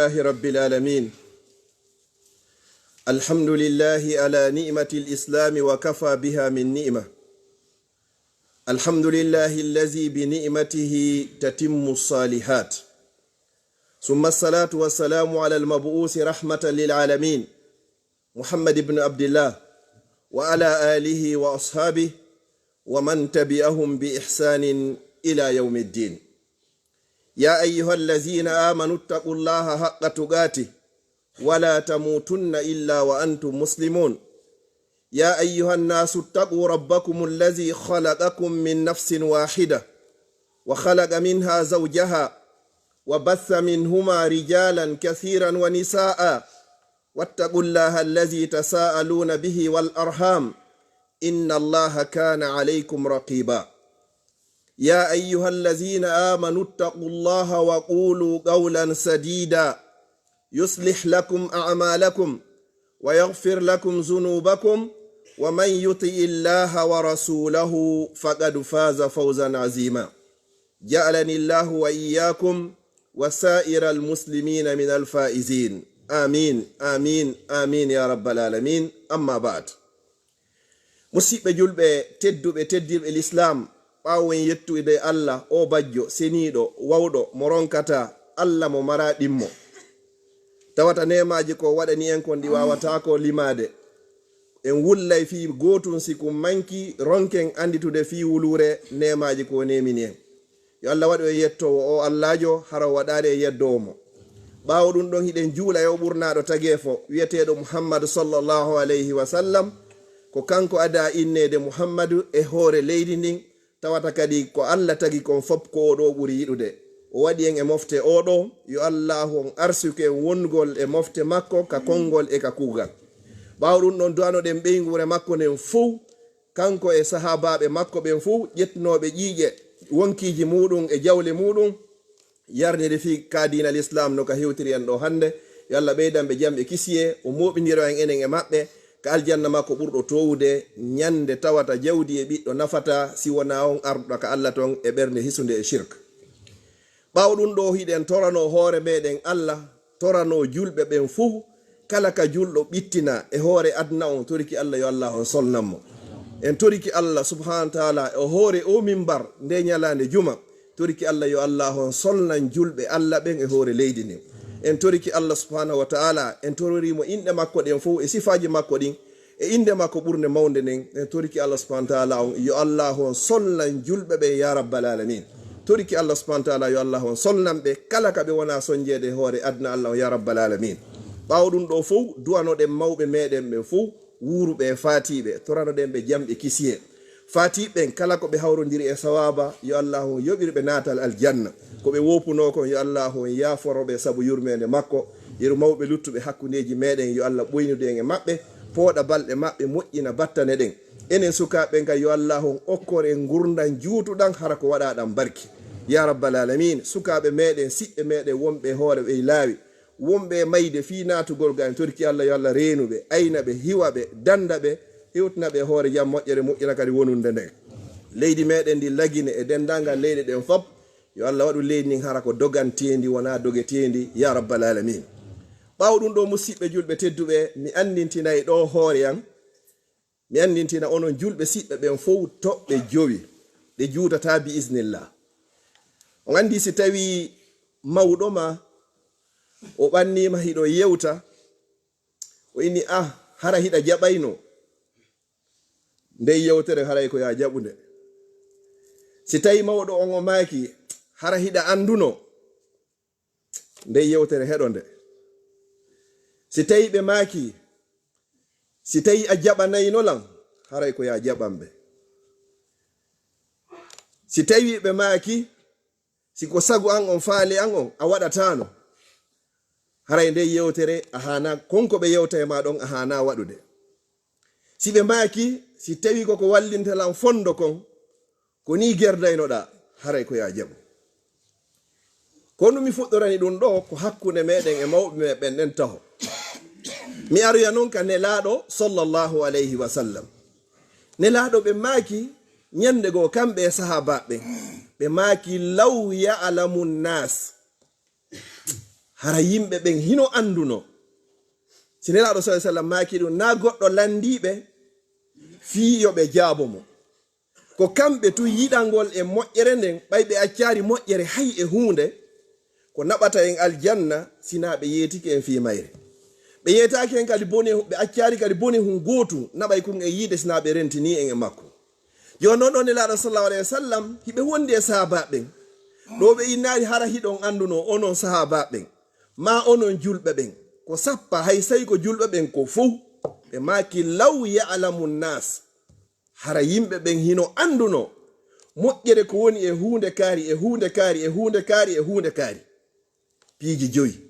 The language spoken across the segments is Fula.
لله رب العالمين. الحمد لله على نعمة الإسلام وكفى بها من نعمة. الحمد لله الذي بنعمته تتم الصالحات. ثم الصلاة والسلام على المبعوث رحمة للعالمين محمد بن عبد الله وعلى آله وأصحابه ومن تبعهم بإحسان إلى يوم الدين. يا أيها الذين آمنوا اتقوا الله حق تقاته ولا تموتن إلا وأنتم مسلمون. يا أيها الناس اتقوا ربكم الذي خلقكم من نفس واحدة وخلق منها زوجها وبث منهما رجالا كثيرا ونساء واتقوا الله الذي تساءلون به والأرحام إن الله كان عليكم رقيبا. يا أيها الذين آمنوا اتقوا الله وقولوا قولا سديدا يصلح لكم أعمالكم ويغفر لكم ذنوبكم ومن يطع الله ورسوله فقد فاز فوزا عظيما. جعلني الله وإياكم وسائر المسلمين من الفائزين. آمين آمين آمين يا رب العالمين. أما بعد، musidɓe julɓe tedduɓe teddirɓe l'islam, ɓawen yettude Allah o bajjo seniɗo wawɗo mo ronkata Allah mo mara ɗimmo, tawata nemaji ko waɗani en kon ɗi wawata ko limade. En wullay fi gotun siku manki ronken anditude fi wulure nemaji ko nemini en. Yo Allah waɗo e yettowo o Allahjo hara waɗade e yeddowo mo. ɓawo ɗum ɗon hiɗen juula yo ɓurnaɗo tagefo wiyeteɗo Muhammad sallallahu alayhi wa sallam, ko kanko ada innede Muhammadu e hoore leydi ndin, tawata kadi ko Allah tagi kon fop ko oɗo ɓuri yiɗude. O waɗi en e mofte oɗo, yo Allahu on arsuke en wongol e mofte makko ka kongol e ka kugal. ɓawo ɗum ɗon duwanoɗen ɓeygure makko nden fuu, kanko e sahabaɓe makko ɓen fuu ƴetnoɓe ƴiƴe wonkiji muɗum e jawle muɗum yarnide fi ka dinal islam no ka hewtiri en ɗo hande. yo Allah ɓeydanɓe jamɓe kisiye, o moɓidiro en enen e maɓɓe ka aljanna makko ɓurɗo towude ñande tawata jawdi e ɓiɗɗo nafata si wona on arduɗo ka Allah ton e ɓernde hisude e shirk. ɓawo ɗum ɗo hiɗen torano hoore meɗen Allah, torano julɓe ɓen fuu, kala ka julɗo ɓittina e hoore adna on toriki Allah yo Allah on solnanmo. En toriki Allah subhanahu wa ta'ala e hoore o mimbar nde ñalande juma, toriki Allah yo Allah on solnan julɓe Allah ɓen e hoore leydi ndin. En toriki Allah subhanahu wa ta'ala, en tororimo inɗe makko ɗen fo e sifaji makko ɗin e inde makko ɓurde mawde nden. En toriki Allah subhanahu wa ta'ala on yo Allah on solnan julɓe ɓe ya rabbal alamin. toriki Allah subhanahu wa ta'ala yo Allah on solnan ɓe kala ka ɓe wona sonjede hoore adna Allah on ya rabbal alamin. ɓawo ɗum ɗo fof duwanoɗen mawɓe meɗen ɓe fof wuruɓe fatiɓe, toranoɗen ɓe jamɓe kisiye fatiɓen kala ko ɓe hawrodiri e sawaba yo Allah on yoɓirɓe natal aljanna. ko ɓe wopuno kon yo Allah on yaforoɓe saabu yurmede makko. yeru mawɓe luttuɓe hakkudeji meɗen yo Allah ɓoynude en e maɓɓe, pooɗa balɗe maɓɓe, moƴƴina battane ɗen. enen sukaɓe kay yo Allah on okkore en gurdan juutuɗan hara ko waɗaɗan barki ya rabbal alamin. sukaɓe meɗen, siɓɓe meɗen, wonɓe hoore ɓe laawi, wonɓe mayde fi natugol ga en torki Allah yo Allah renuɓe, aynaɓe, hiwaɓe, dandaɓe, hewtinaɓe hoore jam moƴƴere, moƴƴina kadi wonunde nden. leydi meɗen ndi lagine e dendagal leyɗe ɗen fop yo Allah waɗu leydi ndin hara ko dogantendi wona dogetendi ya rabbal alamin. ɓawo ɗum ɗo musidɓe julɓe tedduɓe, mi andintinayi ɗo hoore an, mi andintina onon julɓe siɓɓe ɓen fof toɓɓe jowi ɗe juutata bi isnillah. on andi si tawi mawɗo ma o ɓannima hiɗo yewta, o inni hara hiɗa jaɓayno nde yewtere haray ko ya jaɓude. si tawi mawɗo on o maaki hara hiɗa anduno nde yewtere heɗo nde. si tawi ɓe maaki, si tawi a jaɓanaynolan haray ko ya jaɓanɓe. si tawi ɓe maaki, si ko sagu an on faali an on a waɗatano, haray nde yewtere a hana, konko ɓe yewta e ma ɗon a hana waɗude. si ɓe maaki, si tawi koko wallintelan fondo kon ko ni gerdaynoɗa, haray ko ya jaɓu. kono mi fuɗɗorani ɗum ɗo ko hakkude meɗen e mawɓe meɓen ɗen taho. mi aruya noon ka nelaɗo sallallahu alayhi wa sallam. nelaɗo ɓe maaki ñande goo kamɓe e sahabaɓe ɓe maaki law ya'lamu nnas hara yimɓe ɓen hino anduno sinelaɗo sa sallam maki ɗum na goɗɗo landiɓe fii yoɓe jaabo mo ko kamɓe tu yiɗangol e moƴƴere nden ɓayɓe accari moƴƴere hay e hunde ko naɓata en aljanna sina ɓe yeetiki en fii mayre ɓe yeetaki en kadi bone ɓe accari kadi bone hun gootu naɓay kun e yiide sina ɓe rentini en e makko yo noon ɗon nelaɗo sallallahu alayhi wa sallam hiɓe wondi e sahabaɓen ɗo ɓe innari hara hiɗon anduno onon sahabaɓen ma onon julɓe ɓen ko sappa hay sai ko julɓe ɓen ko fou ɓe maki law ya'lamu nnas hara yimɓe ɓen hino anduno moƴƴere ko woni e hunde kaari e hunde kaari e hunde kaari e hunde kaari piiji joyi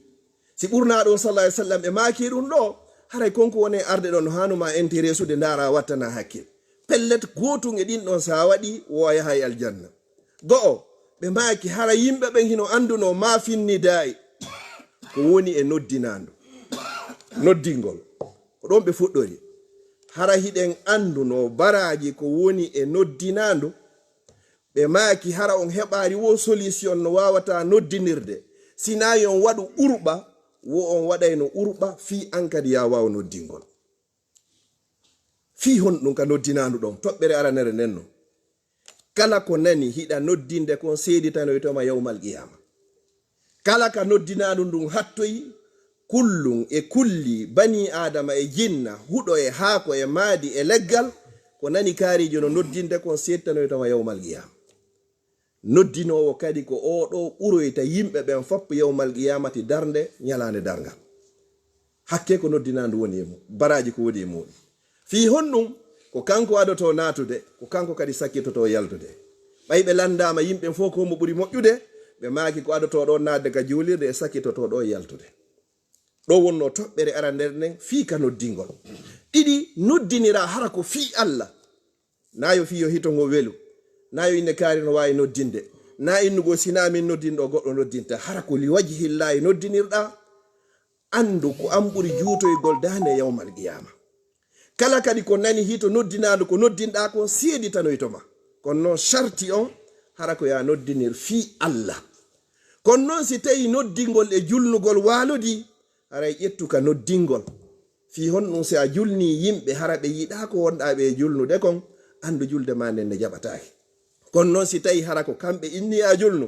si ɓurnaɗon sallallahu alaihi wasallam ɓe maki ɗum ɗo haray konko woni arde ɗon no hanuma intérêt de ndara wattana hakkil pellet gotun e ɗin ɗon sa waɗi woya hay aljanna go'o ɓe maki hara yimɓe ɓen hino anduno ma finni da'i ko woni e noddinando noddingol ko ɗon ɓe fuɗɗori hara hiɗen anduno baraji ko woni e noddinando ɓe maki hara on heɓari wo solution no wawata noddinirde sina yon waɗu urɓa wo on waɗayno urɓa fi an kadi ya wawa noddingol fi hon ɗum ka noddinandu ɗon toɓɓere aranere nden no kala ko nani hiɗa noddinde kon seeditanoytoma yawmal qiyama kala ka noddinandu ndun hattoyi kullum e kulli bani adama e jinna huɗo e haako e maadi e leggal ko nani kaarijo no noddinde kon seeditanoytoma yawmal qiyama noddinowo kadi ko oɗo ɓuroyta yimɓe ɓen fopp yawmal qiyamati darnde ñalande darngal hakke ko noddinandu woni e mum baraji ko woni e muɗum fi honɗum ko kanko adoto natude ko kanko kadi sakkitoto yaltude ɓayɓe landama yimɓe fof ko mo ɓuri moƴƴude ɓe maaki ko adoto ɗo nadde ka juulirde e sakkitoto ɗo yaltude ɗo wonno toɓɓere ara nder nden fii ka noddingol ɗiɗi noddinira hara ko fii Allah nayo fiyo hitongo welu nayo inde kaari no wawi noddinde na innugo sinamin noddinɗo goɗɗo noddinta hara ko li wajhillahi noddinirɗa andu ko an ɓuri juutoygol dande yawmal qiyama kala kadi ko nani hito noddinadu ko noddinɗa kon seeditanoytoma kono noon sharti on hara ko ya noddinir fii Allah kono noon si tawi noddingol e julnugol walodi haray ƴettu ka noddingol fi honɗum si a julni yimɓe hara ɓe yiɗa ko wonɗaɓe e julnude kon andu julde ma nden ne jaɓataki kono noon si tawi hara ko kamɓe inni a julnu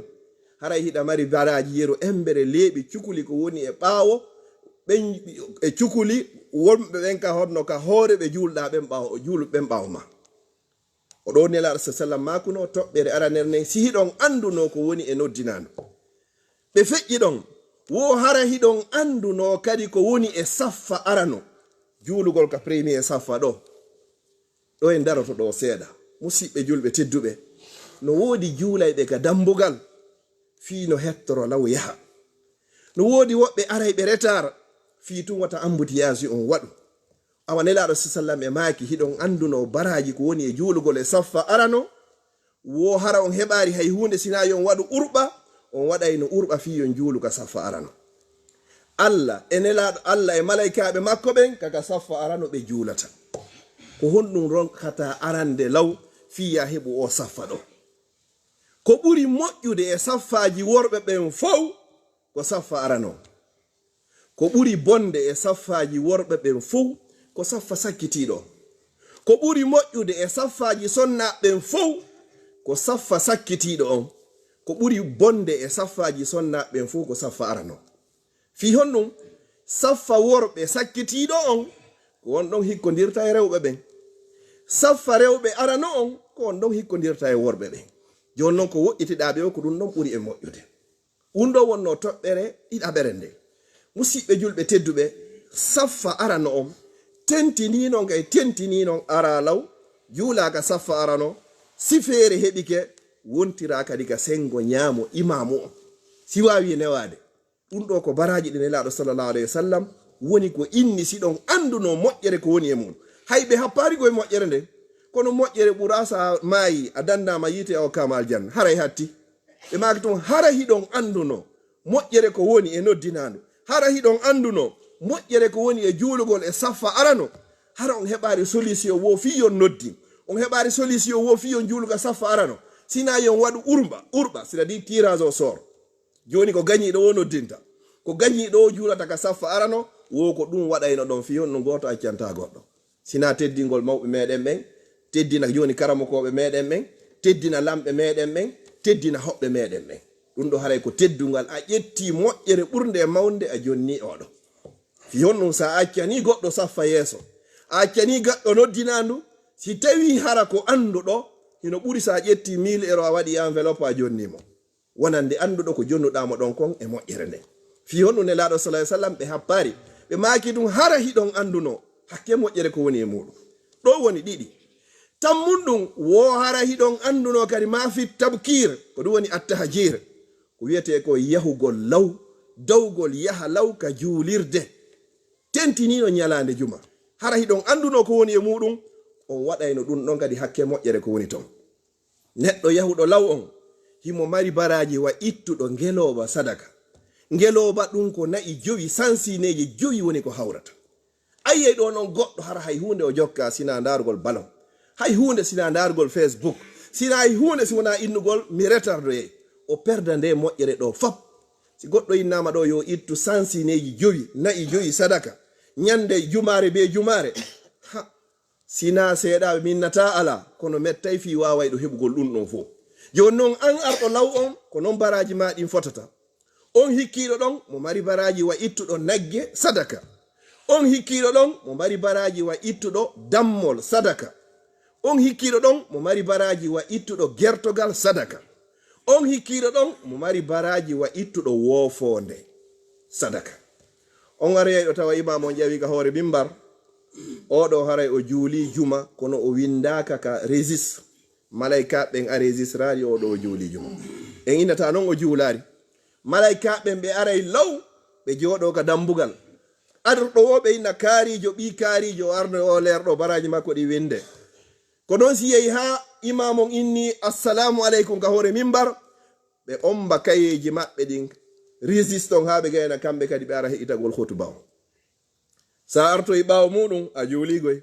haray hiɗa mari baraji yeru embere leeɓi cukuli ko woni e ɓaawo ɓen e cukuli wonɓe ɓen ka honno ka hoore ɓe julɗa ɓen ɓaawo julɓe ɓen ɓaawo ma o ɗo nelaɗo sa sallam makuno toɓɓere araner nden si hiɗon anduno ko woni e noddinadu ɓe feƴƴi ɗon wo hara hiɗon anduno kadi ko woni e saffa arano juulugol ka premier saffa ɗo e daroto ɗo seeɗa musidɓe julɓe tedduɓe no woodi juulayɓe ka dambugal fii no hettoro law yaha no woodi woɓɓe arayɓe retard fii tun wata embouteillage on waɗu awa nelaɗo sallam e maaki hiɗon anduno baraji ko woni e juulugol e saffa arano wo hara on heɓari hay hunde sina yon waɗu urɓa on waɗay no urɓa fi yon juuluka saffa arano Allah e nelaɗo Allah e malaikaɓe makko ɓen kaka saffa arano ɓe juulata ko honɗum ronkata arande law fiya heɓu o saffa ɗo ko ɓuri moƴƴude e saffaji worɓe ɓen fow ko saffa arano ko ɓuri bonde e saffaji worɓe ɓen fow ko saffa sakkitiɗo ko ɓuri moƴƴude e saffaji sonnaɓen fow ko saffa sakkitiɗo on ko ɓuri bonde e saffaji sonnaɓen fow ko saffa arano fi honɗum saffa worɓe sakkitiɗo on ko wonɗon hikkodirta e rewɓe ɓen saffa rewɓe arano on ko wonɗon hikkodirta e worɓe ɓen joni noon ko woƴƴitiɗaɓe o ko ɗum ɗon ɓuri e moƴƴude ɗum ɗo wonno toɓɓere ɗiɗaɓere nde musidɓe julɓe tedduɓe saffa arano on tentininon kay tentininon ara law juulaka saffa arano si feere heɓike wontira kadi ka sengo ñaamo imamu on si wawi newade ɗum ɗo ko baraji ɗi nelaɗo sallallahu alayhi wa sallam woni ko inni siɗon anduno moƴƴere ko woni e mum hayɓe happarigo e moƴƴere nde kono moƴƴere ɓura sa maayi a dandama yiite o kama aljanna haray hatti ɓe maki toon hara hiɗon anduno moƴƴere ko woni e noddinadu hara hiɗon anduno moƴƴere ko woni e juulugol e saffa arano hara on heɓari solution wo fi yon noddi on heɓari solution wo fi yon juuluga saffa arano sina yon waɗu urɓa c'est à dire tirage au sort joni ko gañiɗo wo noddinta ko ganyi ɗo juulata ka saffa arano wo ko ɗum waɗayno ɗon fi on no goto accanta goɗɗo sina teddingol mawɓe meɗen ɓen teddina joni karamokoɓe meɗen ɓen teddina lamɓe meɗen ɓen teddina hoɓɓe meɗen ɓen ɗum ɗo haray ko teddungal a ƴetti moƴƴere ɓurde mawde a jonni oɗo fi on ɗum sa accani goɗɗo saffa yeeso a accani gaɗɗo noddinandu si tawi hara ko anduɗo hino ɓuri sa ƴetti 1000 € a waɗi enveloppe a jonnimo wonande anduɗo ko jonnuɗamo ɗon kon e moƴƴere nden fi on ɗum nelaɗo sallah sallam ɓe happari ɓe maki ɗum hara hiɗon anduno hakke moƴƴere ko woni e muɗum ɗo woni ɗiɗi tammun ɗum wo hara hiɗon anduno kadi mafi tabkir ko ɗum woni attahjir ko wiyete ko yahugol law dawgol yaha law ka juulirde tentinino ñalande juma hara hiɗon anduno ko woni e muɗum on waɗayno ɗum ɗon kadi hakke moƴƴere ko woni ton neɗɗo yahuɗo law on himo mari baraji wa ittuɗo ngeloba sadaka ngeloba ɗum ko na'i jowi sansineji jowi woni ko hawrata ayyey ɗo noon goɗɗo hara hay hunde o jokka sina darugol balon hay hunde sina darugol facebook sina hay hunde si wona innugol mi retardoye o perda nde moƴƴere ɗo fop si goɗɗo innama ɗo yo ittu sansineji jowi na'i jowi sadaka ñande jumare be jumare ha sina seeɗaɓe minnata ala kono mettay fi waway ɗo heɓugol ɗum ɗon fo joni noon an arɗo law on ko noon baraji ma ɗin fotata on hikkiɗo ɗon mo mari baraji wa ittuɗo nagge sadaka on hikkiɗo ɗon mo mari baraji wa ittuɗo dammol sadaka on hikkiɗo ɗon mo mari baraji wa ittuɗo gertogal sadaka on hikkiɗo ɗon mo mari baraji wa ittuɗo woofonde sadaka on ari ɗo tawa imam on ƴewi ka hoore mimbar oɗo haray o juuli juma kono o windaka ka registre malaika ɓen a registrari oɗo o juuli juma en innata noon o juulari malaika ɓen ɓe aray law ɓe jooɗo ka dambugal arɗo o ɓe inna kaarijo ɓi kaarijo arno o lerɗo baraji makko ɗi winde ko noon si yehi ha imam on inni assalamu aleykum ka hoore mimbar ɓe omba kayeji maɓɓe ɗin registre on ha ɓe gayna kamɓe kadi ɓe ara heɗitagol hotuba o sa artoye ɓawo muɗum a juuligoy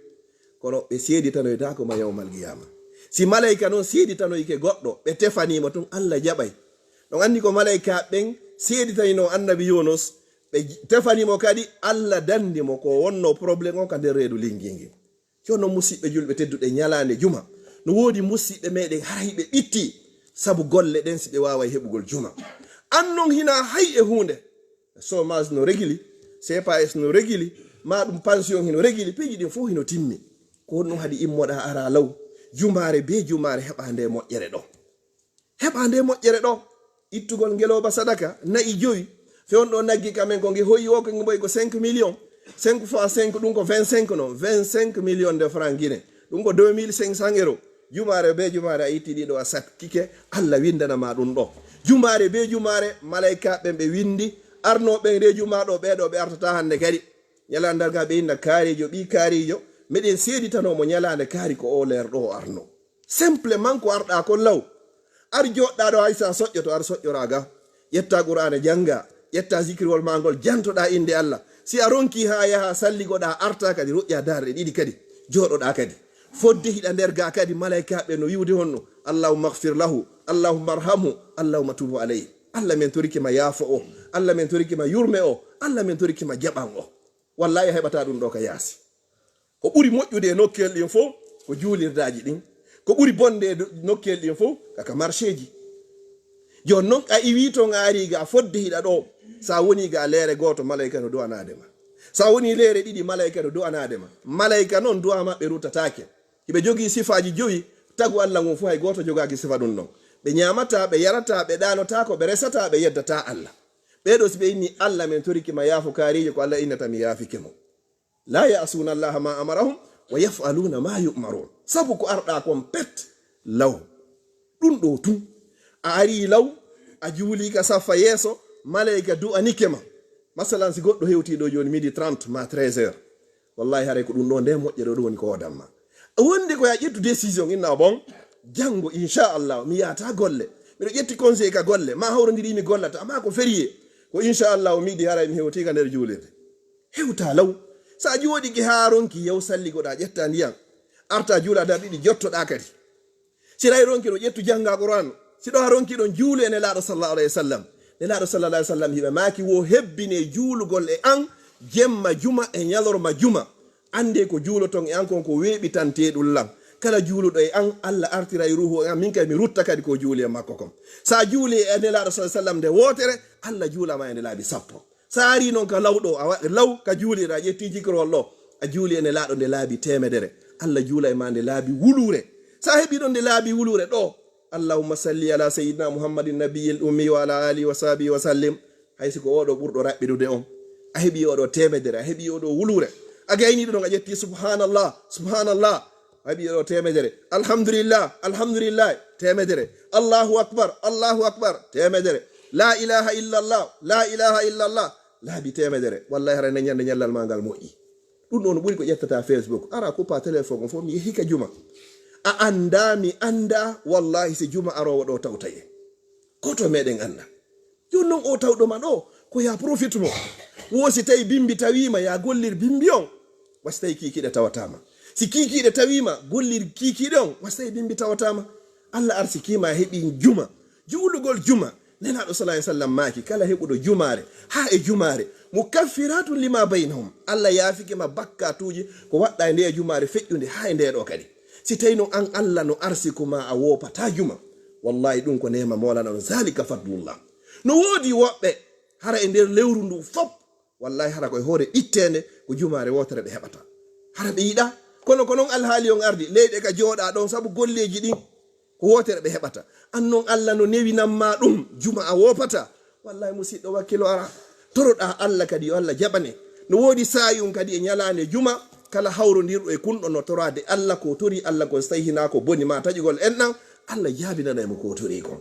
kono ɓe seeditanoytako ma yawmal qiyama si malayika noon seeditanoyke goɗɗo ɓe tefanimo tun allah jaɓay ɗon andi ko malayika ɓen seeditanino annabi yunus ɓe tefanimo kadi allah dandimo ko wonno probléme on ka nder reedu linguingi jonno musidɓe julɓe tedduɗe ñalande juma no woodi musidɓe meɗen hay ɓe ɓitti sabu golle ɗen si ɓe waway heɓugol juma annon hina hay e hunde chômage no régili cpas no régili ma ɗum pension hino régili piiji ɗin fof hino timmi ko ɗum haadi immoɗa ara law jumare be jumare heɓa nde moƴƴere ɗo heɓa nde moƴƴere ɗo ittugol ngeloba sadaka nayi joyi fewn ɗo naggi kamen ko nge hoyi o ko nge boyi ko 5 millions 5 fois 5 ɗum ko 25 non 25 millions de francs guiné ɗum ko 2500 €. Jumare be jumare a itti ɗiɗo a sakkike allah windanama ɗum ɗo jumare be jumare malaika ɓen ɓe windi arnoɓe nde jumaɗo ɓeɗo ɓe artata hande kadi ñalandarga ɓe inna kaarijo ɓi kaarijo meɗen seeditanomo ñalande kaari ko o lerɗo o arno simplement ko arɗa ko law ar joɗɗa ɗo hay sa soƴƴoto ar soƴƴoraga ƴetta qur'ana janga ƴetta zikriwol magol jantoɗa inde allah si a ronki ha yaha salligoɗa arta kadi roƴƴa darɗe ɗiɗi kadi joɗoɗa kadi fodde hiɗa nder ga kadi malaikaɓe no wiwde honno allahumma gfir lahu allahumma arhamhu allahumma tubu alayhi allah men torikima yaafo o allah men torikima yurme o allah men torikima jaɓan o wallahi heɓata ɗum ɗo ka yaasi ko ɓuri moƴƴude e nokkel ɗin fof ko juulirdaji ɗin ko ɓuri bonde e nokkel ɗin fof kaka marché ji joni noon a iwi to ngaari ga fodde hiɗa ɗo sa woni ga leere goto malaika no duwanadema sa woni leere ɗiɗi malaika no duwanadema malaika noon duwa maɓɓe rutatake hiɓe jogii sifaji joyi tagu allah mum fu hay goto jogaki sifa ɗum noon ɓe ñamata ɓe yarata ɓe ɗanotako ɓe resata ɓe yeddata allah ɓeɗo si ɓe inni allah min torikima yaafo kaarijo ko allah innata mi yaafike mo la yasuna allaha ma amarahum wa yafaluna ma yumarun sabu ko arɗa kon pet law ɗum ɗo tun a ari law a juuli ka saffa yeeso malayika du'anikema masalan si goɗɗo hewtiɗo joni midi 30 ma 13 heures wallahi haray ko ɗum ɗo nde moƴƴere ɗo woni ko odamma wonde ko ya ƴettu décision inna bon jango inchallah mi yata golle miɗo ƴetti conseil ka golle ma hawrodiri mi gollata ama ko férié ko inchallah miɗi haray mi hewti ka nder juulirde hewta law sa jooɗiki ha ronki yaw salligoɗa ƴetta ndiyam arta juula dar ɗiɗi jottoɗa kadi siɗa ronki ɗo ƴettu janga qur'an siɗo ha ronki ɗon juule ene laaɗo sallallahu alayhi wa sallam nelaɗo sallallah alih sallam hiɓe maki wo hebbine juulugol e an jemma juma e ñalorma juma ande ko juuloton e an kon ko weeɓitanteɗum lam kala juuluɗo e an Allah artira e ruhu an min kay mi rutta kadi ko juuli e makko kom sa juuli e nelaɗo sa sallam nde wotere Allah juulama ene laabi sappo sa ari noon ka lawɗo a waɗi law ka juuliɗa ƴetti jikrol ɗo a juuli ene laaɗo nde laabi temedere Allah juula e ma nde laabi wulure sa heɓi ɗon nde laabi wulure ɗo allahumma salli ala sayyidina muhammadin nabiyil ummi wa ala alihi wa sahbihi wa sallim haysi ko oɗo ɓurɗo raɓɓiɗude on a heɓi oɗo temedere a heɓi oɗo wulure a gayniɗo ɗon a ƴetti subhanallah subhanallah a heɓi oɗo temedere alhamdulillah alhamdulillah temedere allahu akbar temedere la ilaha illallah laabi temedere wallahi hara ñande ñallal ma ngal moƴƴi ɗum ɗon ɓuri ko ƴettata facebook ara kuppa téléphone o fof mi yehi ka juma a anda mi anda wallahi si juma arowo ɗo tawtaye koto meɗen anda joni noon o tawɗoma ɗo ko ya profite mo wosi tawi bimbi tawima ya gollir bimbi on wasi tawi kikiɗe tawatama si kikiɗe tawima gollir kikiɗe on wasi tawi bimbi tawatama Allah arsikima heɓi juma juulugol juma nenaɗo sallallahu alaihi wasallam maki kala heɓuɗo jumare ha e jumare mukaffiratun lima bainahum Allah yafikima bakkatuji ko waɗɗa e nde jumare feƴƴude ha e ndeɗo kadi si tawi no an Allah no arsikuma a wopata juma wallahi ɗum ko nema molana on zalika fadlullah no woodi woɓɓe hara e nder lewru ndu fop wallahi hara koye hoore ittende ko jumare wotere ɓe heɓata hara ɓe yiɗa kono ko noon alhaali on ardi leyɗe ka jooɗa ɗon saabu golleji ɗin ko wotere ɓe heɓata an noon Allah no newinanma ɗum juma a wopata wallahi musidɗo wakkilo ara toroɗa Allah kadi yo Allah jaɓane no woodi sayum kadi e ñalande juma kala hawrodirɗo e kunɗo no torade Allah ko tori Allah ko so tawi hina ko boni ma taƴugol en ɗan Allah jaabinanaymo ko tori kon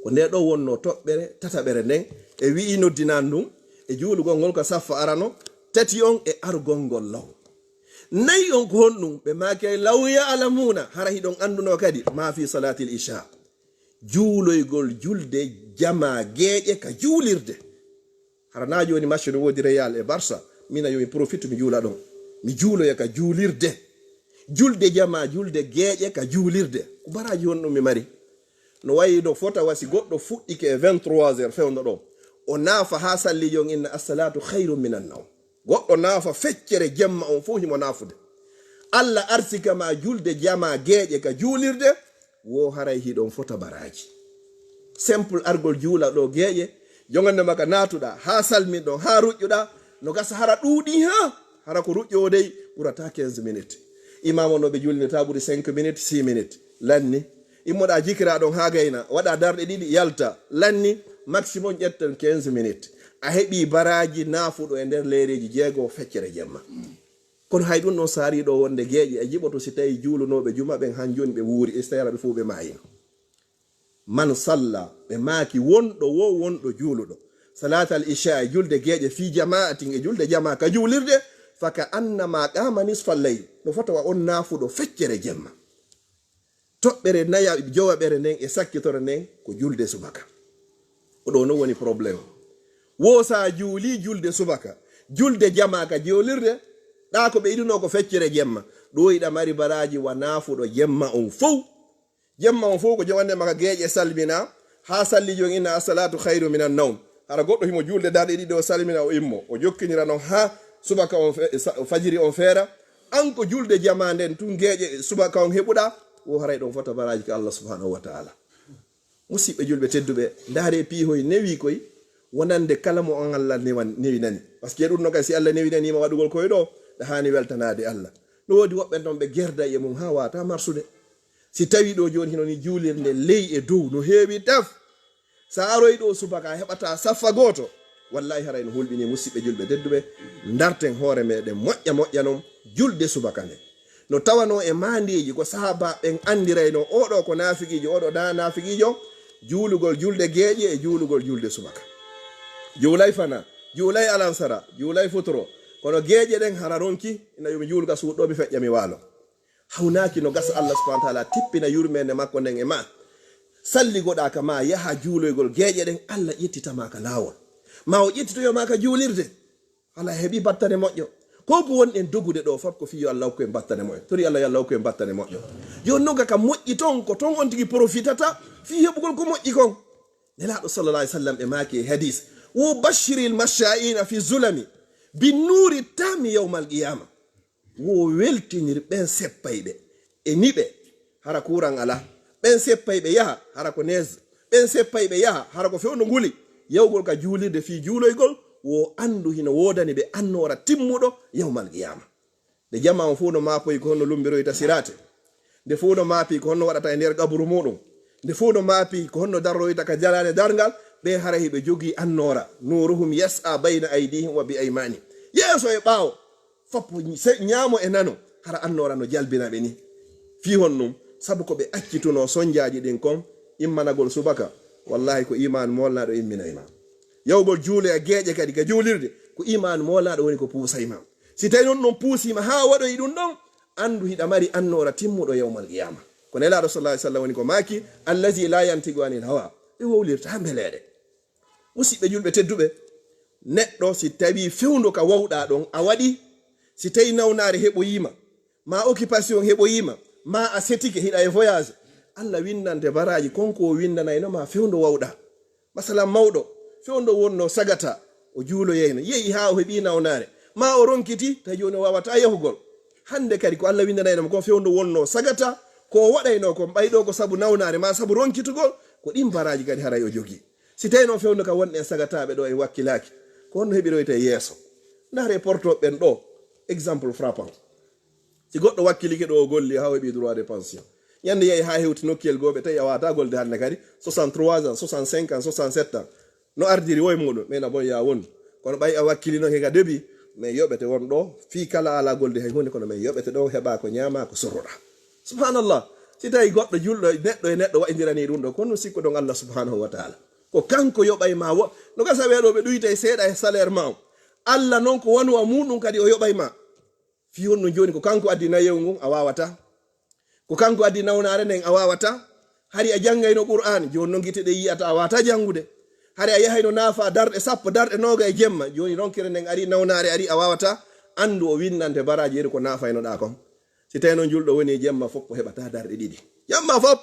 ko nde ɗo wonno toɓɓere tataɓere nden e wi'i noddinan ɗum e juulugol ngol ko saffa arano tati on e argol ngol law nayi on ko honɗum ɓe maki lawya alamuna hara hiɗon anduno kadi ma fi salatil isha juuloygol julde jama geeƴe ka juulirde hara na joni match no woodi Real e Barça mina yomi profite mi juula ɗon mi juuloya ka juulirde julde jama julde geeƴe ka juulirde ko baraji won ɗum mi mari no wayi no fota wasi goɗɗo fuɗɗike e 23h fewno ɗo o naafa ha sallijon inna assalatu khairum minan nawm goɗɗo naafa feccere jemma on fof himo naafude Allah arsika ma julde jama geeƴe ka juulirde wo haray hiɗon fota baraji simple argol juula ɗo geeƴe jogande maka natuɗa ha salmin ɗon ha ruƴƴuɗa no gasa hara ɗuuɗi ha hara ko ruƴƴo dey ɓurata 15 minutes imam no ɓe julnita ɓuri 5 minutes 6 minutes lanni immoɗa jikira ɗon ha gayna waɗa darɗe ɗiɗi yalta lanni maximum ƴetten 15 minutes a heɓi baraji naafuɗo e nder leyreji jeego feccere jemma kono hay ɗum ɗon saariɗo wonde geeƴe e jiɓoto si tawi juulunoɓe juma ɓen han joni ɓe wuuri istara ɓe fuu ɓe mayino man salla ɓe maaki wonɗo wo wonɗo juuluɗo salatal isha e julde geeƴe fi jama'atin e julde jama ka juulirde faka annama qama nisfal layl no fota wa on naafuɗo feccere jemma toɓɓere naya jowaɓere nden e sakkitore nden ko julde subaka oɗo no woni probléme wo sa juuli julde subaka julde jama ka juulirde ɗa ko ɓe yiɗuno ko feccere jemma ɗo yiɗa mari baraji wa naafuɗo jemma on fof ko jowande maka geeƴe salmina ha salli jon inna assalatu khairu minan nawm hara goɗɗo himo julde darɗe ɗiɗi o salmina o immo o jokkinira noon ha subaka on fajiri on feera an ko julde jama nden tun geeƴe subaka on heɓuɗa wo haray ɗon fota baraji ko Allah subhanahu wa ta'ala musidɓe julɓe tedduɓe ndaare piihoy newi koy wonande kala mo on Allah newinani par ce que ɗum no kay si Allah newinanima waɗugol koye ɗo ɗa hani weltanade Allah no woodi woɓɓe ton ɓe gerda e mum ha wata marsude si tawi ɗo joni hino ni juulirde ley e dow no heewi taf sa aroy ɗo subaka heɓata saffa goto wallahi haray no hulɓini musidɓe julɓe tedduɓe darten hoore meɗen moƴƴa noon julde subaka nde no tawano e mandiji ko sahaba ɓen andirayno oɗo ko nafiqijo oɗo da nafiqijo juulugol julde geeƴe e juulugol julde subaka juulay fana juulay alansara juulay futuro kono geeƴe ɗen hara ronki ina yomi juulga suuɗɗo mi feƴƴa mi waalo hawnaki no gasa Allah subhanahu wa ta'ala tippina yurmende makko nden e ma salligoɗa ka ma yaha juuloygol geeƴe ɗen Allah ƴettitama ka laawol ma o ƴettitoyoma ka juulirde ala heɓi battane moƴƴo ko ko woni en dogude ɗo fop ko fiyo Allah hokku en battane moƴƴo tori Allah yalla hokku en battane moƴƴo joni noon ka moƴƴi ton ko ton on tigi profitata fi heɓugol ko moƴƴi kon nelaɗo sallallah alih sallam e maaki hadis wo bashiril masha'ina fi zulami bin nuri tami yawmal qiyama wo weltinir ɓen seppayɓe e niɓe hara kuran ala ɓen seppayɓe yaha hara ko neige ɓen seppayɓe yaha hara ko fewno nguli yawgol ka juulirde fi juuloygol wo andu hino wodani ɓe annora timmuɗo yawmal qiyama nde jamma on fuu no maapoyi ko honno lumbiroyta sirate nde fuu no maapi ko honno waɗata e nder gaburu muɗum nde fuu no maapi ko honno darroyta ka jalane dargal ɓe hara hiɓe jogii annora nuruhum yas'a bayna aydihim wa bi aymani yeeso e ɓaawo foppo ñaamo e nano hara annora no jalbina ɓe ni fi hon ɗum sabu ko ɓe accituno soñjaji ɗin kon immanagol subaka wallahi ko iman molnaɗo imminayma yawgol juule e geeƴe kadi ka juulirde ko iman molnaɗo woni ko puusayma si tawi noon ɗum puusima ha waɗoyi ɗum ɗon andu hiɗa mari annora timmuɗo yawmal qiyama ko nelaɗo sallah sallam woni ko maaki allazi la yantigu anil hawa ɓe wowlirta mbeleɗe musidɓe julɓe tedduɓe neɗɗo si tawi fewndo ka wawɗa ɗon a waɗi si tawi nawnare heɓoyima ma occupation heɓoyima ma a setike hiɗa e voyage allah windante baraji konko o windanayno ma fewndo wawɗa masalan mawɗo fewndo wonno sagata o juuloyeyno yehi ha o heɓi nawnare ma o ronkiti tawi joni o wawata yahugol hande kadi ko allah windanayno ko fewndo wonno sagata ko waɗayno ko ɓayɗo ko sabu nawnare ma sabu ronkitugol ko ɗin baraji kadi haray o jogi si tawi noon fewndo ka wonɗen sagataɓe ɗo e wakkilaki ko honno heɓiroyta yeeso ndaare portoɓe ɓen ɗo exemple frappant si goɗɗo wakkilike ɗo o golli ha heɓi droit de pension ñande yehi ha hewti nokkiyel goɓe tawi a wata golde hande kadi 63 ans 65 ans 67 ans no ardiri woye muɗum ɓena bon ya won kono ɓay a wakkili noon hega debi mais yoɓete won ɗo fi kala ala golde hay hunde kono mais yoɓete ɗo heɓa ko ñama ko sorroɗa subhanallah si tawi goɗɗo julɗo neɗɗo e neɗɗo waɗidirani ɗum ɗo kono sikko ɗon allah subhanahu wa taala ko kanko yoɓay ma wo no gasa weɗo ɓe ɗuyta e seeɗa e salaire ma o allah noon ko wanuwa muɗum kadi o yoɓay ma fi honno joni ko kanko addi nayewu ngun a wawata ko kanko addi nawnare nden a wawata hari a janggayno qur'an joni noon guite ɗe yiyata a wata jangude hari a yahayno naafa darɗe sappo darɗe noga e jemma joni ronkere nden ari nawnare ari a wawata andu o windante baraji eri ko naafaynoɗa kon si tawi noon julɗo woni jemma fof o heɓata darɗe ɗiɗi jamma fof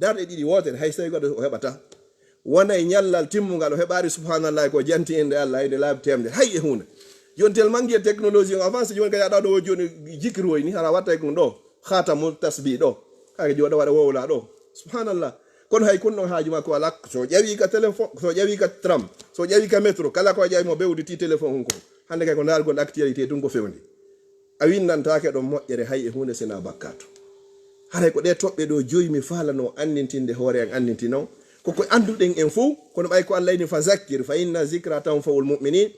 darɗe ɗiɗi wotere hay so tawi goɗɗo o heɓata wona e ñallal timmugal o heɓari subhanallah ko janti inde allah inde laabi temde hay e hunde joni tel mangue technologie o avance joni kadi aɗa ɗo joni jikiroy ni hara watta ɗum ɗo khatamu tasbi ɗo kake joɗo waɗa wowla ɗo subhanallah kono hay kon ɗon haaju makko ala so ƴawi ka téléphone so ƴawi ka tram so ƴawi ka métro kala ko ƴawi mo bewditi téléphone hunko hande kay ko dargol actualité ɗum ko fewndi a windantake ɗon moƴƴere hay e hunde sena bakkato haray ko ɗe toɓɓe ɗo joyi mi falano andintinde hoore en andintino koko anduɗen en fou kono ɓay ko allah ni fa zakkir fa inna zicra tanfa'ul mu'minin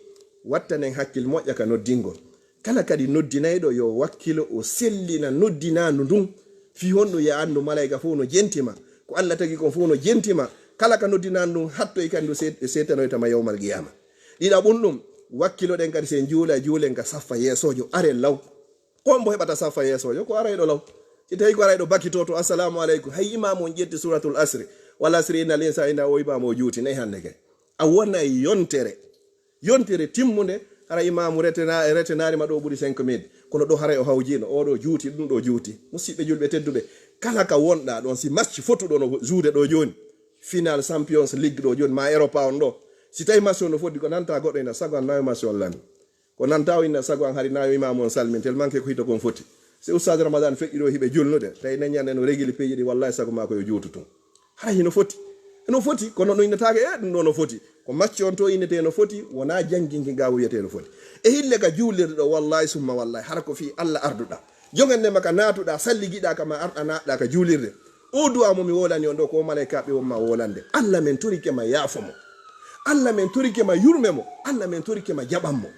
wattanen hakkil moƴƴa ka noddingol kala kadi noddinayɗo yo wakkilo o sellina noddinandu ndun fi honno ya andu malayika fou no jentima ko allah tagi kon fou no jentima kala ka noddinandu ndun hatto e kandu setanoytama yawmal qiyama ɗiɗa ɓun ɗum wakkilo ɗen kadi sen juula juulen ka saffa yeesojo are law kon bo heɓata saffa yeesojo ko arayɗo law si tawi ko arayɗo bakkito to assalamu aleykum hay imam on ƴetti suratul asri wala asri inna linsa inda o imam o juuti nayi hande kay a wona e yontere timmude hara imamu retenari ma ɗo ɓuuri 5 minutes kono ɗo haray o hawjino oɗo juuti ɗum ɗo juuti musidɓe julɓe tedduɓe kala ka wonɗa ɗon si match fotuɗo no juude ɗo joni final champions league ɗo joni ma europa on ɗo si tawi match o no foddi ko nanta goɗɗo ina sago an nawi match on lami ko nanta o inna sago an hari nawi imamu on salmin tel manque ko hito kon foti si Oustaz Ramadan feƴƴiɗo hiɓe julnude tawi neñande no régili peeji ɗi wallahi sago ma ko yo juutu tun haray hino foti kono no innetake ɗum ɗo no foti ko match on to innete no foti wona janginki ga wiyete no foti e hille ka juulirde ɗo wallahi summa wallahi hara ko fi allah arduɗa jogannema ka natuɗa salligiɗa kama arɗa naɗɗa ka juulirde o duwa mo mi wolani on ɗo ko malaykaɓe wonma wolande allah men turikema yaafomo allah men turikema yurmemo allah men turikema jaɓanmo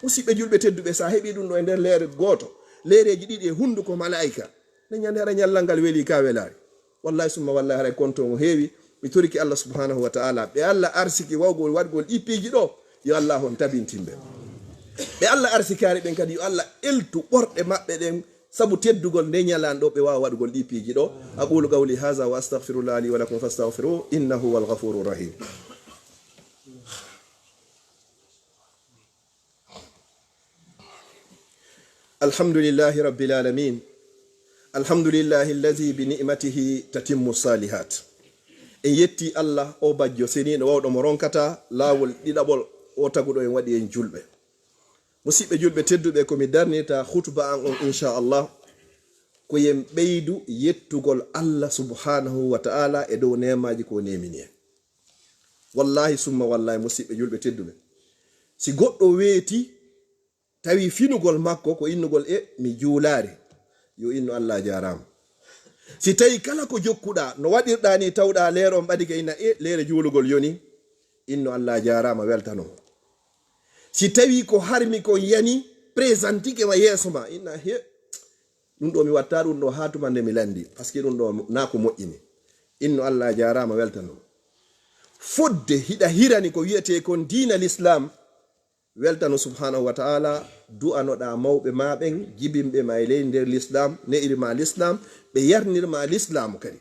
musidɓe julɓe tedduɓe sa heeɓi ɗum ɗo e nder leere goto leereji ɗiɗi e hunduko malayika ne ñande hara ñallal ngal weeli ka welari wallahi summa wallahi haray konto mo heewi mi turiki allah subhanahu wa ta'ala ɓe allah arsiki wawgol waɗgol ɗippiji ɗo yo allah on tabintimɓe ɓe allah arsikari ɓen kadi yo allah eltu ɓorɗe maɓɓe ɗen sabu teddugol nde ñalan ɗo ɓe wawa waɗgol ɗippiji ɗo aqulu qawli hadha wa astaghfirullah li wa lakum fastaghfiruhu innahu wal ghafurur rahim alhamdulillahi rabbil alamin alhamdulillahi alladhi bi ni'matihi tatimmu salihat en yetti Allah o bajjo seniɗo wawɗo mo ronkata laawol ɗiɗaɓol o taguɗo en waɗi en julɓe. Musidɓe julɓe tedduɓe komi darnita khutba an on inchallah ko yen ɓeydu yettugol Allah subhanahu wa ta'ala e dow nemaji ko nemini en. Wallahi summa wallahi musidɓe julɓe tedduɓe, si goɗɗo weeti tawi finugol makko ko innugol mi juulari, yo inno Allah jarama. Si tawi kala ko jokkuɗa no waɗirɗa ni tawɗa leero on ɓadike ina leere juulugol yoni, inno Allah jarama, weltano. Si tawi ko harmi kon yani présentike ma yeeso ma, inna ɗum ɗo mi watta ɗum ɗo ha tuma nde mi landi par ce que ɗum ɗo na ko moƴƴini, inno Allah jarama, weltano. Fodde hiɗa hirani ko wiyete kon diina l'islam, weltano subhanahu wa ta'ala, du'anoɗa mawɓe maɓen jibinɓe ma e ley nder l'islam, ne'irma l'islam, ɓe yarnirma l'islam kadi.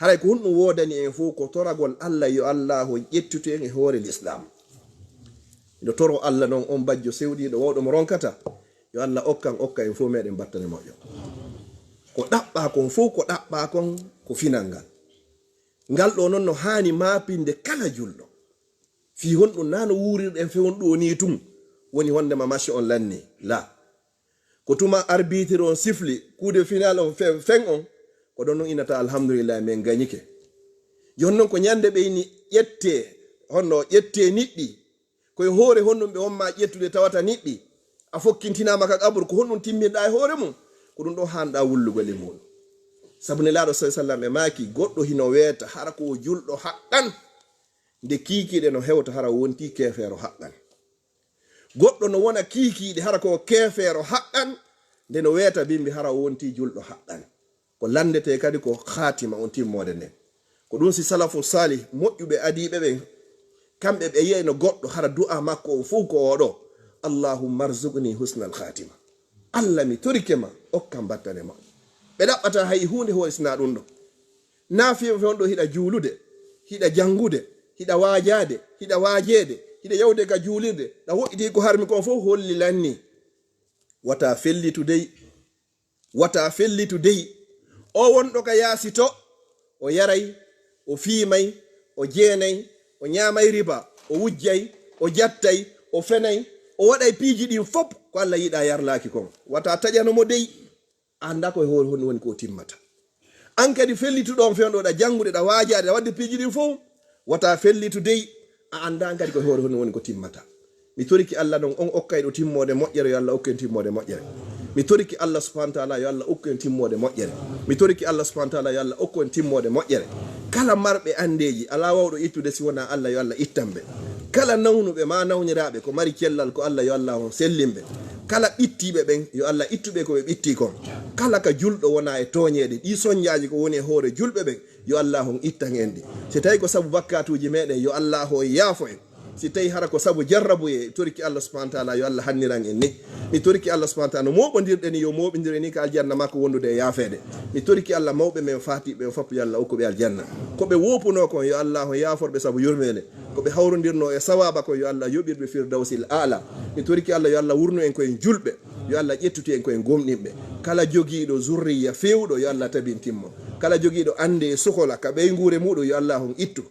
Haray ko hunɗum wodani en fof ko toragol Allah, yo Allah ho ƴettutu en e hoore l'islam. Ndo toro Allah non on bajjo sewɗiɗo wawɗo mo ronkata, yo Allah okka en fof meɗen battane moƴƴo. Ko ɗaɓɓa kon fof ko ɗaɓɓa kon ko finangal. Ngal ɗo noon no hani mapinde kala julɗo. Fi honɗum nano wurirɗen fewon ɗo ni tum woni wondema match on lanni la. Ko tuma arbitre on sifli kuude final on fen on, ko ɗon non inata alhamdulillah min gañike. Jonnon ko ñande ɓeyni ƴette niɗɗi koye hoore honɗum ɓe wonma ƴettude tawata niɗɗi, a fokkintinama ka qabru, ko honɗum timminɗa e hoore mum, ko ɗum ɗo hanɗa wullugol e muɗum. Sabu nelaɗo sallam e maki goɗɗo hino weeta hara ko julɗo haqqan, nde kiikiɗe no hewta hara wonti kefeero haqqan. Goɗɗo no wona kiikiɗe hara ko kefeero haqqan, nde no weeta bimbi hara wonti julɗo haqqan. Ko landete kadi ko khatima on timmode nden. Ko ɗum si salafu salih moƴƴuɓe adiɓe ɓen, kamɓe ɓe yi'ay no goɗɗo hara du'a makko o fof ko oɗo: Allahumma arzuqni husnal khatima. Allah mi torike ma, okkam battane ma. Ɓe ɗaɓɓata hay hunde hoysna ɗum ɗo. Nafiyo fe on ɗo hiɗa juulude, hiɗa jangude, hiɗa waajade, hiɗa waajede, hiɗa yawde ka juulirde, ɗa woɗɗiti ko harmi kon fof holli lanni. Wata fellitu dey. O wonɗo ka yaasito, o yaray, o fiimay, o jeenay, o ñaamay riba, o wujjay, o jattay, o fenay, o waɗay piiji ɗin fop ko Allah yiɗa yarlaaki kon. Wata taƴanomo dey, anda koye hoore honno woni ko timmata. An kadi fellituɗon fewɗo ɗa jangude, ɗa waajade, ɗa wadde piiji ɗin fof, wata fellitu dey, a anda an kadi koye hoore honno woni ko timmata. Mi toriki Allah non on okkay ɗo timmode moƴƴere, yo Allah okken timmode moƴƴere. Mi toriki Allah subhanahu wa ta'ala, yo Allah okken timmode moƴƴere. Mi toriki Allah subhanahu wa ta'ala, yo Allah okken timmode moƴƴere. Kala marɓe andeji ala wawɗo ittude si wona Allah, yo Allah ittanɓe. Kala nawnuɓe ma nawniraɓe ko mari cellal ko Allah, yo Allah on sellimɓe. Kala ɓittiɓe ɓen, yo Allah ittuɓe ko ɓe ɓitti kon. Kala ka julɗo wona e toñeɗe ɗi soñjaji ko woni e hoore julɓe ɓen, yo Allah on ittan en ɗi. Si tawi ko sabu bakkatuji meɗen, yo Allah o yaafo en. Si tawi hara ko sabu jarrabu e toriki Allah subhanahu wa ta'ala, yo Allah hanniran en ni. Mi toriki Allah subhanahu wa ta'ala no moɓodirɗen yo moɓodire ni ka aljanna makko wondude e yaafede. Mi toriki Allah mawɓe men fatiɓe foppo, yo Allah okkuɓe aljanna. Ko ɓe wopuno kon, yo Allah o yaaforɓe sabu yurmele. Ko ɓe hawrodirno e sawaba kon, yo Allah yoɓirɓe firdawsil a'la. Mi toriki Allah, yo Allah wurnu en koyen julɓe, yo Allah ƴettuti en koyen gomɗinɓe. Kala jogiiɗo zurriya fewɗo, yo Allah tabintimmo. Kala jogiiɗo ande e suhola ka ɓeygure muɗum, yo Allah on ittu.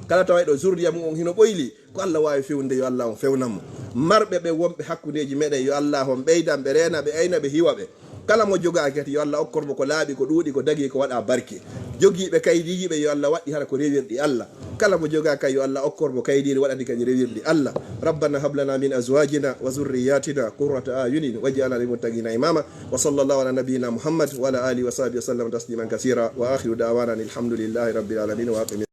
Kala tawayɗo zurriya mum on hino ɓoyli, ko Allah wawi fewnde, yo Allah on fewnanmo. Marɓe ɓe wonɓe hakkudeji meɗen, yo Allah on ɓeydan ɓe reena ɓe ayna ɓe hiwaɓe. Kala mo jogaaki kadi, yo Allah okkormo ko laaɓi, ko ɗuuɗi, ko dagi, ko waɗa barke. Jogiiɓe kaydiji ɓe, yo Allah waɗɗi hara ko rewirɗi Allah. Kala mo jogaaka, yo Allah okkormo kaydiri waɗani kadi rewirɗi Allah. Rabbana hablana min azwajina wa zurriyatina qurrata ayunin waj'alna lil muttaqina imama. Wa sallallahu ala nabiyyina Muhammad wa ala alihi wa sahbihi wa sallam tasliman kaseera. Wa akhiru da'wana alhamdulillahi rabbil alamin wa aqim